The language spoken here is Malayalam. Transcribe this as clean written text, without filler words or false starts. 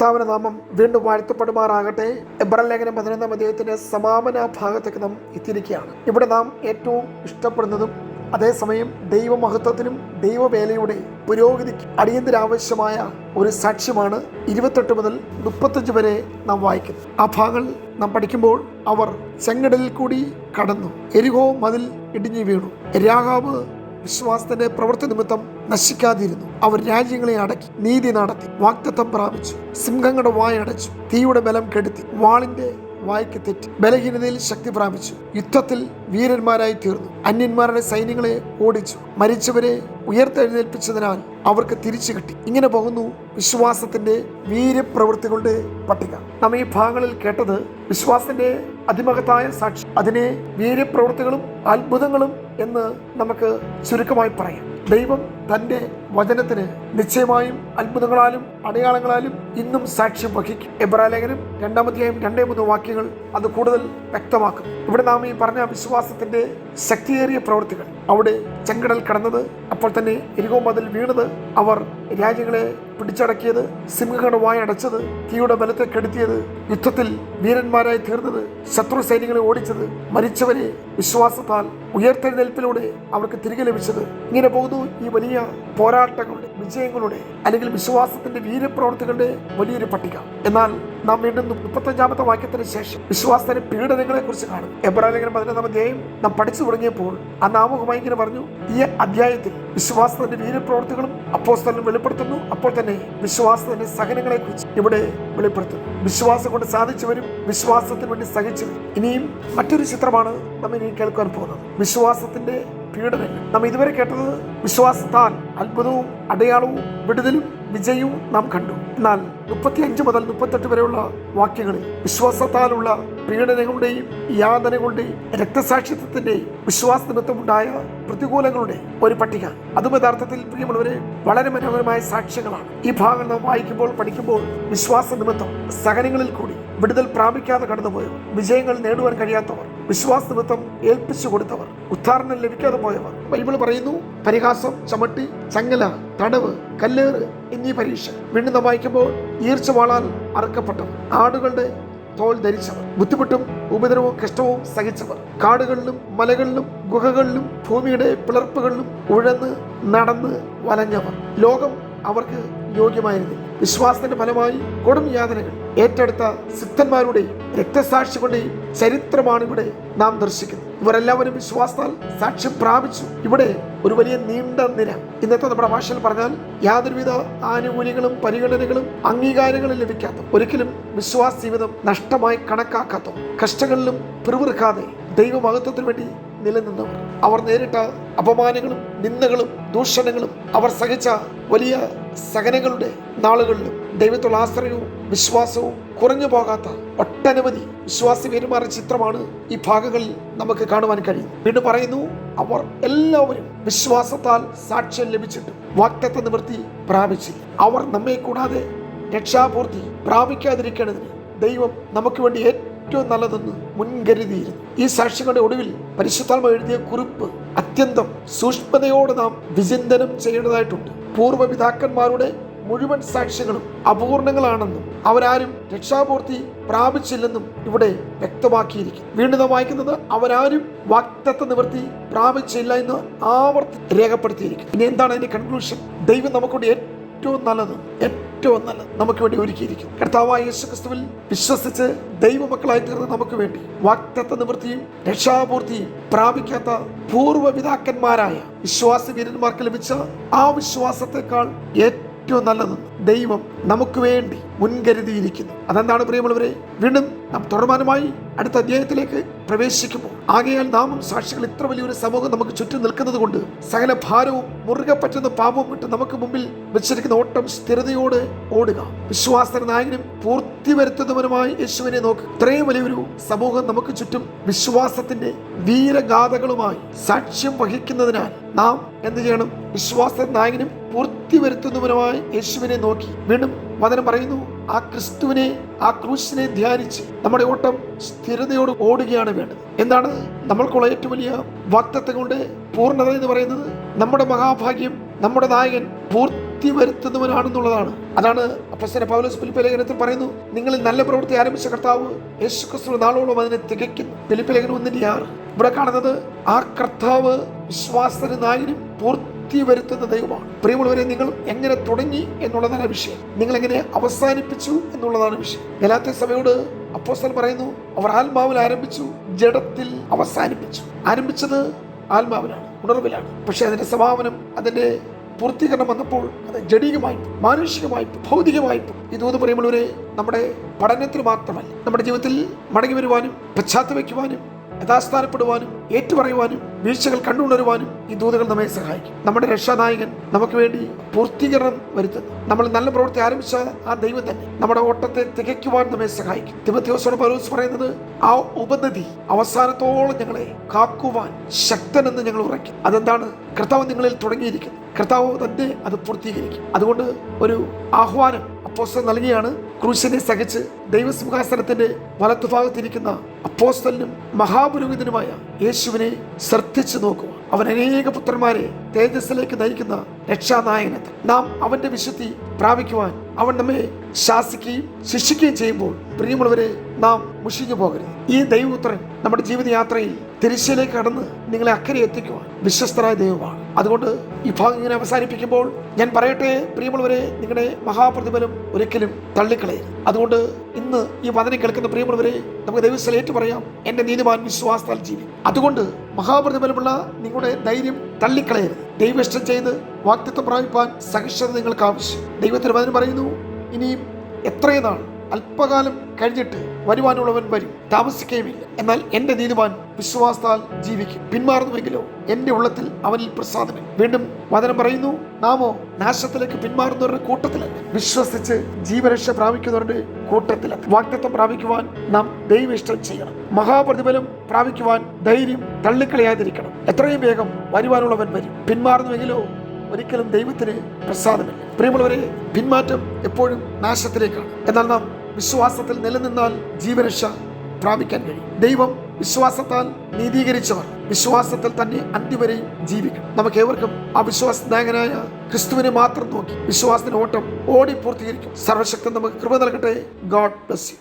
കർത്താവിന്റെ നാമം വീണ്ടും വാഴ്ത്തപ്പെടുമാറാകട്ടെ. എബ്രായ ലേഖനം 11-ാം അധ്യായത്തിന്റെ സമാപന ഭാഗത്തേക്ക് നാം എത്തിയിരിക്കുകയാണ്. ഇവിടെ നാം ഏറ്റവും ഇഷ്ടപ്പെടുന്നതും അതേസമയം ദൈവമഹത്വത്തിനും ദൈവവേലയുടെ പുരോഗതിക്ക് അടിയന്തരാവശ്യമായ ഒരു സാക്ഷ്യമാണ് 28 മുതൽ 35 വരെ നാം വായിക്കുന്നത്. ആ ഭാഗങ്ങൾ നാം പഠിക്കുമ്പോൾ അവർ ചെങ്കടലിൽ കൂടി കടന്നു, എരിഹോ മതിൽ ഇടിഞ്ഞു വീണു. രാഹാബ് വിശ്വാസത്തിന്റെ പ്രവൃത്തി നിമിത്തം നശിക്കാതിരുന്നു. അവർ രാജ്യങ്ങളെ അടക്കി, നീതി നടത്തി, വാഗ്ദത്തം പ്രാപിച്ചു, സിംഹങ്ങളുടെ വായടച്ചു, തീയുടെ ബലം കെടുത്തി, വാളിന്റെ വായ്ക്ക് തെറ്റി, ബലഹീനതയിൽ ശക്തി പ്രാപിച്ചു, യുദ്ധത്തിൽ വീരന്മാരായി തീർന്നു, അന്യന്മാരുടെ സൈന്യങ്ങളെ ഓടിച്ചു, മരിച്ചവരെ ഉയർത്തെഴുന്നേൽപ്പിച്ചതിനാൽ അവർക്ക് തിരിച്ചു കിട്ടി. ഇങ്ങനെ പോകുന്നു വിശ്വാസത്തിന്റെ വീരപ്രവൃത്തികളുടെ പട്ടിക. നാം ഈ ഭാഗങ്ങളിൽ കേട്ടത് വിശ്വാസത്തിന്റെ അതിമഹത്തായ സാക്ഷി, അതിനെ വീരപ്രവൃത്തികളും അത്ഭുതങ്ങളും എന്ന് നമുക്ക് ചുരുക്കമായി പറയാം. ദൈവം തൻ്റെ വചനത്തിന് നിശ്ചയമായും അത്ഭുതങ്ങളാലും അടയാളങ്ങളാലും ഇന്നും സാക്ഷ്യം വഹിക്കും. എബ്രായ ലേഖനം 2-ാം അധ്യായം 2-3 വാക്യങ്ങൾ അത് കൂടുതൽ വ്യക്തമാക്കും. ഇവിടെ നാം ഈ പറഞ്ഞ വിശ്വാസത്തിന്റെ ശക്തിയേറിയ പ്രവൃത്തികൾ, അവിടെ ചെങ്കടൽ കടന്നത്, അപ്പോൾ തന്നെ എരിഹോ മതിൽ വീണത്, അവർ രാജ്യങ്ങളെ പിടിച്ചടക്കിയത്, സിംഹങ്ങളുടെ വായടച്ചത്, തീയുടെ ബലത്തെ കെടുത്തിയത്, യുദ്ധത്തിൽ വീരന്മാരായി തീർന്നത്, ശത്രു സൈന്യങ്ങളെ ഓടിച്ചത്, മരിച്ചവരെ വിശ്വാസത്താൽ ഉയർത്തെഴുന്നേൽപ്പിലൂടെ അവർക്ക് തിരികെ ലഭിച്ചത്. ഇങ്ങനെ പോകുന്നു ഈ വലിയ പോരാട്ടങ്ങളുടെ, വിജയങ്ങളുടെ, അല്ലെങ്കിൽ വിശ്വാസത്തിന്റെ വീരപ്രവർത്തികളുടെ വലിയൊരു പട്ടിക. എന്നാൽ നാം വീണ്ടും 35-ാമത്തെ വാക്യത്തിന് ശേഷം വിശ്വാസത്തിന്റെ പീഡനങ്ങളെ കുറിച്ച് കാണും. എബ്രായ ലേഖനം 11-ാം അധ്യായം നാം പഠിച്ചു തുടങ്ങിയപ്പോൾ ആ നാമകമായി ഇങ്ങനെ പറഞ്ഞു, ഈ അധ്യായത്തിൽ വിശ്വാസത്തിന്റെ വീരപ്രവർത്തികളും അപ്പോസ്തലൻ വെളിപ്പെടുത്തുന്നു. അപ്പോൾ തന്നെ വിശ്വാസത്തിന്റെ സഹനങ്ങളെ കുറിച്ച് ഇവിടെ വെളിപ്പെടുത്തുന്നു. വിശ്വാസം കൊണ്ട് സാധിച്ചവരും വിശ്വാസത്തിന് വേണ്ടി സഹിച്ചവരും. ഇനിയും മറ്റൊരു ചിത്രമാണ് നമ്മൾ ഇനി കേൾക്കാൻ പോകുന്നത്, വിശ്വാസത്തിന്റെ പീഡനങ്ങൾ. നാം ഇതുവരെ കേട്ടത് വിശ്വാസത്താൽ അത്ഭുതവും അടയാളവും വിടുതലും വിജയവും നാം കണ്ടു. എന്നാൽ 35 മുതൽ 38 വരെയുള്ള വാക്യങ്ങളിൽ വിശ്വാസത്താലുള്ള പീഡനങ്ങളുടെയും യാതനകളുടെയും രക്തസാക്ഷിത്വത്തിന്റെയും വിശ്വാസ നിമിത്തമുണ്ടായ പ്രതികൂലങ്ങളുടെ ഒരു പട്ടിക. അതും യഥാർത്ഥത്തിൽ പ്രിയമുള്ളവരെ വളരെ മനോഹരമായ സാക്ഷ്യങ്ങളാണ്. ഈ ഭാഗം നാം വായിക്കുമ്പോൾ പഠിക്കുമ്പോൾ വിശ്വാസ നിമിത്തം സഹനങ്ങളിൽ കൂടി വിടുതൽ പ്രാപിക്കാതെ കടന്നുപോയവർ, വിജയങ്ങൾ നേടുവാൻ കഴിയാത്തവർ, വിശ്വാസ നിമിത്തം ഏൽപ്പിച്ചു കൊടുത്തവർ, ഉദ്ധാരണം ലഭിക്കാതെ പോയവർ. ബൈബിൾ പറയുന്നു, പരിഹാസം, ചമട്ടി, ചങ്ങല, തടവ്, കല്ലേറ് എന്നീ പരീക്ഷ. വീണ്ടും നാം വായിക്കുമ്പോൾ ഈർച്ചവാളാൽ അറുക്കപ്പെട്ടവർ, ആടുകളുടെ തോൽ ധരിച്ചവർ, ബുദ്ധിമുട്ടും ഉപദ്രവവും കഷ്ടവും സഹിച്ചവർ, കാടുകളിലും മലകളിലും ഗുഹകളിലും ഭൂമിയുടെ പിളർപ്പുകളിലും ഉഴന്ന് നടന്ന് വലഞ്ഞവർ. ലോകം അവർക്ക് യോഗ്യമായിരുന്നു. വിശ്വാസത്തിന്റെ ഫലമായി കൊടും യാതനകൾ ഏറ്റെടുത്ത സിദ്ധന്മാരുടെയും രക്തസാക്ഷികളുടെയും ചരിത്രമാണ് ഇവിടെ നാം ദർശിക്കുന്നത്. ഇവരെല്ലാവരും വിശ്വാസത്താൽ സാക്ഷ്യം പ്രാപിച്ചു. ഇവിടെ ഒരു വലിയ നീണ്ട നിര. ഇന്നത്തെ നമ്മുടെ ഭാഷയിൽ പറഞ്ഞാൽ യാതൊരുവിധ ആനുകൂല്യങ്ങളും പരിഗണനകളും അംഗീകാരങ്ങളും ലഭിക്കാത്ത, ഒരിക്കലും വിശ്വാസ ജീവിതം നഷ്ടമായി കണക്കാക്കാത്ത, കഷ്ടങ്ങളിലും പിറുപിറുക്കാതെ ദൈവമഹത്വത്തിന് വേണ്ടി നിലനിന്നവർ. അവർ നേരിട്ട അപമാനങ്ങളും നിന്ദകളും ദൂഷണങ്ങളും അവർ സഹിച്ച വലിയ സഹനങ്ങളുടെ നാളുകളിലും ദൈവത്തുള്ള ആശ്രയവും വിശ്വാസവും കുറഞ്ഞു പോകാത്ത ഒട്ടനവധി വിശ്വാസവീരന്മാരുടെ ചിത്രമാണ് ഈ ഭാഗങ്ങളിൽ നമുക്ക് കാണുവാൻ കഴിയും. വീണ്ടും പറയുന്നു, അവർ എല്ലാവരും വിശ്വാസത്താൽ സാക്ഷ്യം ലഭിച്ചിട്ടും വാഗ്ദത്ത നിവൃത്തി പ്രാപിച്ചില്ല. അവർ നമ്മെ കൂടാതെ രക്ഷാപൂർത്തി പ്രാപിക്കാതിരിക്കേണ്ടതിന് ദൈവം നമുക്ക് വേണ്ടി ഏറ്റവും നല്ലതെന്ന് മുൻകരുതിയിരുന്നു. ഈ സാക്ഷ്യങ്ങളുടെ ഒടുവിൽ പരിശുദ്ധാത്മാവ് എഴുതിയ കുറിപ്പ് അത്യന്തം സൂക്ഷ്മതയോടെ നാം വിചിന്തനം ചെയ്യേണ്ടതായിട്ടുണ്ട്. പൂർവ്വപിതാക്കന്മാരുടെ മുഴുവൻ സാക്ഷ്യങ്ങളും അപൂർണങ്ങളാണെന്നും അവരാരും രക്ഷാപൂർത്തി പ്രാപിച്ചില്ലെന്നും ഇവിടെ വ്യക്തമാക്കിയിരിക്കും. വീണ്ടും നാം വായിക്കുന്നത്, അവരാരും വാഗ്ദത്ത നിവൃത്തി പ്രാപിച്ചില്ല എന്ന് ആവർത്തി രേഖപ്പെടുത്തിയിരിക്കും. ഇനി എന്താണ് അതിന്റെ കൺക്ലൂഷൻ? ദൈവം നമുക്കൊണ്ട് ഏറ്റവും നല്ലത് നമുക്ക് വേണ്ടി ഒരുക്കിയിരിക്കും. കർത്താവായ യേശുക്രിസ്തുവിൽ വിശ്വസിച്ച് ദൈവമക്കളായി തീർന്ന നമുക്ക് വേണ്ടി വാഗ്ദത്ത നിവൃത്തിയും രക്ഷാപൂർത്തിയും പ്രാപിക്കാത്ത പൂർവ്വപിതാക്കന്മാരായ വിശ്വാസ വീരന്മാർക്ക് ലഭിച്ച ആ വിശ്വാസത്തെക്കാൾ ഏറ്റവും നല്ലത് ദൈവം നമുക്ക് വേണ്ടി മുൻകരുതിയിരിക്കുന്നു. അതെന്താണ് പ്രിയമുള്ളവരെ? വീണ്ടും നാം തുടർമാനമായി അടുത്ത അധ്യായത്തിലേക്ക് പ്രവേശിക്കുമ്പോൾ, ആകയാൽ നാമും സാക്ഷികൾ ഇത്ര വലിയൊരു സമൂഹം നമുക്ക് ചുറ്റും നിൽക്കുന്നത് കൊണ്ട് സകല ഭാരവും മുറുകെ പറ്റുന്ന പാപവും വിട്ട് നമുക്ക് മുമ്പിൽ വെച്ചിരിക്കുന്ന ഓട്ടം സ്ഥിരതയോടെ ഓടുക. വിശ്വാസത്തിന്റെ നായകനും പൂർത്തി വരുത്തുന്നവനുമായി യേശുവിനെ നോക്ക്. ഇത്രയും വലിയൊരു സമൂഹം നമുക്ക് ചുറ്റും വിശ്വാസത്തിന്റെ വീരഗാഥകളുമായി സാക്ഷ്യം വഹിക്കുന്നതിനാൽ നാം എന്ത് ചെയ്യണം? വിശ്വാസ നായകനും പൂർത്തി വരുത്തുന്നവനുമായി യേശുവിനെ നോക്കി. വീണ്ടും വചനം പറയുന്നു, ആ ക്രിസ്തുവിനെ, ആ ക്രൂശിനെ ധ്യാനിച്ച് നമ്മുടെ ഓട്ടം സ്ഥിരതയോട് ഓടുകയാണ് വേണ്ടത്. എന്താണ് നമ്മൾക്കുള്ള ഏറ്റവും വലിയ വാഗ്ദത്തങ്ങളുടെ പൂർണ്ണത എന്ന് പറയുന്നത്? നമ്മുടെ മഹാഭാഗ്യം, നമ്മുടെ നായകൻ പൂർത്തി പൂർത്തി വരുത്തുന്നവനാണെന്നുള്ളതാണ്. അതാണ് അപ്പോസ്തലൻ പൗലോസ് ഫിലിപ്പി ലേഖനത്തിൽ പറയുന്നു, നിങ്ങളിൽ നല്ല പ്രവൃത്തി ആരംഭിച്ച കർത്താവ് യേശുക്രിസ്തു നാളോളം അതിനെ തികയ്ക്കുന്നു. ഫിലിപ്പി ലേഖനം 1:6. ഇവിടെ കാണുന്നത് ആ കർത്താവ് വിശ്വാസത്തിന് നായകനും പൂർത്തി വരുത്തുന്ന ദൈവമാണ്. പ്രിയമുള്ളവരെ, നിങ്ങൾ എങ്ങനെ തുടങ്ങി എന്നുള്ളതാണ് വിഷയം, നിങ്ങൾ എങ്ങനെ അവസാനിപ്പിച്ചു എന്നുള്ളതാണ് വിഷയം. ഗലാത്യ സഭയോട് അപ്പോസ്തലൻ പറയുന്നു, അവർ ആത്മാവിൽ ആരംഭിച്ചു, ജഡത്തിൽ അവസാനിപ്പിച്ചു. ആരംഭിച്ചത് ആത്മാവിലാണ്, ഉണർവിലാണ്. പക്ഷെ അതിന്റെ സമാപനം, അതിന്റെ പൂർത്തീകരണം വന്നപ്പോൾ അത് ജഡികമായി, മാനുഷികമായി, ഭൗതികമായി. ഇതൊന്ന് പറയുമ്പോഴവരെ നമ്മുടെ പഠനത്തിന് മാത്രമല്ല, നമ്മുടെ ജീവിതത്തിൽ മടങ്ങി വരുവാനും പശ്ചാത്തപിക്കുവാനും യഥാസ്ഥാനപ്പെടുവാനും ഏറ്റുപറയുവാനും വീഴ്ചകൾ കണ്ടുണരുവാനും ഈ ദൂതകൾ നമ്മെ സഹായിക്കും. നമ്മുടെ രക്ഷാനായകൻ നമുക്ക് വേണ്ടി പൂർത്തീകരണം വരുത്തുന്നു. നമ്മൾ നല്ല പ്രവൃത്തി ആരംഭിച്ച ആ ദൈവം തന്നെ നമ്മുടെ ഓട്ടത്തെ തികയ്ക്കുവാൻ നമ്മെ സഹായിക്കും. തിമോഥെയോസിനോട് പൗലോസ് പറയുന്നത്, ആ ഉപനദി അവസാനത്തോളം ഞങ്ങളെ കാക്കുവാൻ ശക്തനെന്ന് ഞങ്ങൾ ഉറയ്ക്കും. അതെന്താണ്? കർത്താവ് നിങ്ങളിൽ തുടങ്ങിയിരിക്കുന്നു, കർത്താവ് തന്നെ അത് പൂർത്തീകരിക്കും. അതുകൊണ്ട് ഒരു ആഹ്വാനം അപ്പോസ്തലൻ നൽകിയാണ്. ക്രൂശിനെ സഹിച്ച് ദൈവസിംഹാസനത്തിന്റെ വലത്തുഭാഗത്തിരിക്കുന്ന അപ്പോസ്തലനും മഹാപുരോഹിതനുമായ യേശുവിനെ ശ്രദ്ധിച്ചു നോക്കുക. അവൻ അനേക പുത്രന്മാരെ തേജസ്സിലേക്ക് നയിക്കുന്ന രക്ഷാനായകനെത്ര. നാം അവന്റെ വിശുദ്ധി പ്രാപിക്കുവാൻ അവൻ നമ്മെ ശാസിക്കുകയും ശിക്ഷിക്കുകയും ചെയ്യുമ്പോൾ പ്രിയമുള്ളവരെ, നാം മുഷിഞ്ഞു പോകരുത്. ഈ ദൈവപുത്രൻ നമ്മുടെ ജീവിതയാത്രയിൽ തിരിശയിലേക്ക് കടന്ന് നിങ്ങളെ അക്കരെ എത്തിക്കുവാൻ വിശ്വസ്തരായ ദൈവമാണ്. അതുകൊണ്ട് ഈ ഭാഗം ഇങ്ങനെ അവസാനിപ്പിക്കുമ്പോൾ ഞാൻ പറയട്ടെ, പ്രിയമുള്ളവരെ, നിങ്ങളുടെ മഹാപ്രതിഫലം ഒരിക്കലും തള്ളിക്കളയരുത്. അതുകൊണ്ട് ഇന്ന് ഈ വചനം കേൾക്കുന്ന പ്രിയമുള്ളവരെ, നമുക്ക് ദൈവസ്ഥലം ഏറ്റു പറയാം, എന്റെ നീതിമാൻ വിശ്വാസത്താൽ ജീവിക്കും. അതുകൊണ്ട് മഹാപ്രതിഫലമുള്ള നിങ്ങളുടെ ധൈര്യം തള്ളിക്കളയരുത്. ദൈവ ഇഷ്ടം ചെയ്ത് വാഗ്ദത്തം പ്രാപിപ്പാൻ സഹിഷ്ണുത നിങ്ങൾക്ക് ആവശ്യം. ദൈവത്തിന് വചനം പറയുന്നു, ഇനിയും എത്രയും നാൾ, അല്പകാലം കഴിഞ്ഞിട്ട് വരുവാനുള്ളവൻ വരും, താമസിക്കുകയുമില്ല. എന്നാൽ എന്റെ നീതിമാൻ വിശ്വാസത്താൽ ജീവിക്കും. പിന്മാറുന്നുവെങ്കിലോ എന്റെ ഉള്ളത്തിൽ അവനിൽ പ്രസാദനം. വീണ്ടും വചനം പറയുന്നു, നാമോ നാശത്തിലേക്ക് പിന്മാറുന്നവരുടെ കൂട്ടത്തിലല്ല, വിശ്വസിച്ച് ജീവരക്ഷ പ്രാപിക്കുന്നവരുടെ കൂട്ടത്തിലല്ല. വാഗ്ദത്തം പ്രാപിക്കുവാൻ നാം ദൈവ ഇഷ്ടം ചെയ്യണം. മഹാപ്രതിഫലം പ്രാപിക്കുവാൻ ധൈര്യം തള്ളിക്കളയാതിരിക്കണം. എത്രയും വേഗം വരുവാനുള്ളവൻ വരും. പിന്മാറുന്നുവെങ്കിലോ ഒരിക്കലും ദൈവത്തിന് പ്രസാദമില്ല. പ്രിയമുള്ളവരെ, പിന്മാറ്റം എപ്പോഴും നാശത്തിലേക്കാണ്. എന്നാൽ നാം വിശ്വാസത്തിൽ നിലനിന്നാൽ ജീവരക്ഷ പ്രാപിക്കാൻ കഴിയും. ദൈവം വിശ്വാസത്താൽ നീതീകരിച്ചവർ വിശ്വാസത്തിൽ തന്നെ അന്ത്യവരെയും ജീവിക്കും. നമുക്ക് ഏവർക്കും ആ വിശ്വാസനായകനായ ക്രിസ്തുവിനെ മാത്രം നോക്കി വിശ്വാസത്തിന് ഓട്ടം ഓടി പൂർത്തീകരിക്കും. സർവശക്തൻ നമുക്ക് കൃപ നൽകട്ടെ. God bless you.